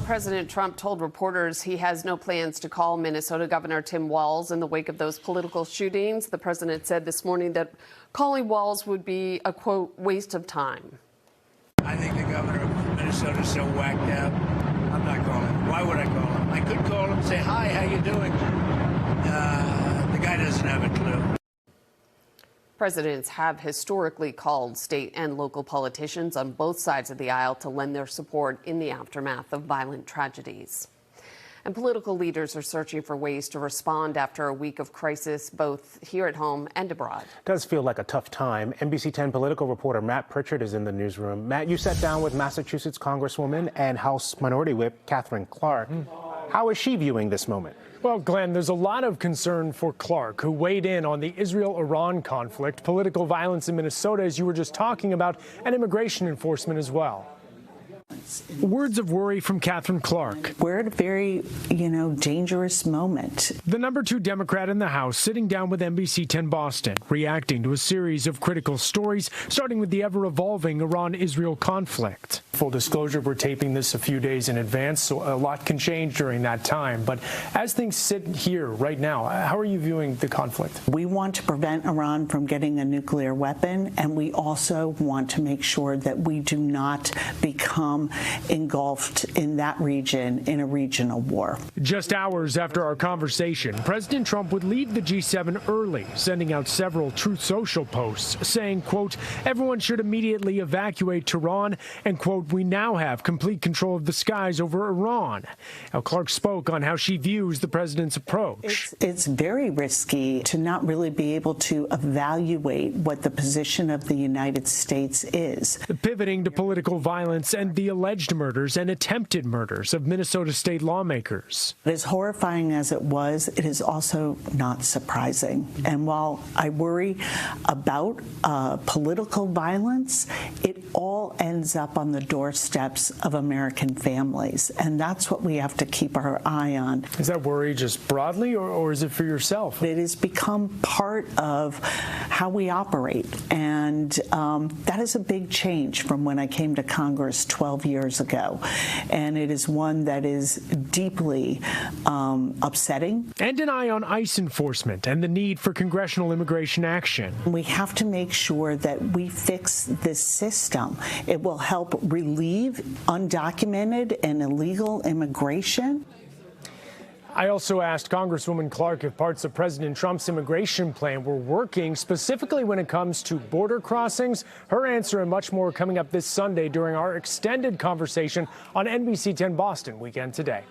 President Trump told reporters he has no plans to call Minnesota Governor Tim Walz in the wake of those political shootings. The president said this morning that calling Walz would be a, quote, waste of time. I think the governor of Minnesota is so whacked out. I'm not calling him. Why would I call him? I could call him and say, hi, how you doing? The guy doesn't have a clue. Presidents have historically called state and local politicians on both sides of the aisle to lend their support in the aftermath of violent tragedies. And political leaders are searching for ways to respond after a week of crisis, both here at home and abroad. It does feel like a tough time. NBC 10 political reporter Matt Pritchard is in the newsroom. Matt, you sat down with Massachusetts Congresswoman and House Minority Whip Katherine Clark. How is she viewing this moment? Well, Glenn, there's a lot of concern for Clark, who weighed in on the Israel-Iran conflict, political violence in Minnesota, as you were just talking about, and immigration enforcement as well. Words of worry from Katherine Clark. We're at a very, dangerous moment. The number 2 Democrat in the House sitting down with NBC 10 Boston, reacting to a series of critical stories, starting with the ever-evolving Iran-Israel conflict. Full disclosure, we're taping this a few days in advance, so a lot can change during that time. But as things sit here right now, how are you viewing the conflict? We want to prevent Iran from getting a nuclear weapon, and we also want to make sure that we do not become engulfed in that region in a regional war. Just hours after our conversation, President Trump would leave the G7 early, sending out several Truth Social posts saying, quote, everyone should immediately evacuate Tehran, and, quote, we now have complete control of the skies over Iran. Now, Clark spoke on how she views the president's approach. It's very risky to not really be able to evaluate what the position of the United States is. Pivoting to political violence and the alleged murders and attempted murders of Minnesota state lawmakers. As horrifying as it was, it is also not surprising. And while I worry about political violence, it all ends up on the doorsteps of American families. And that's what we have to keep our eye on. Is that worry just broadly, or is it for yourself? It has become part of how we operate. And that is a big change from when I came to Congress 12 years ago. And it is one that is deeply upsetting. And an eye on ICE enforcement and the need for congressional immigration action. We have to make sure that we fix this system. It will help relieve undocumented and illegal immigration. I also asked Congresswoman Clark if parts of President Trump's immigration plan were working, specifically when it comes to border crossings. Her answer and much more coming up this Sunday during our extended conversation on NBC 10 Boston Weekend Today.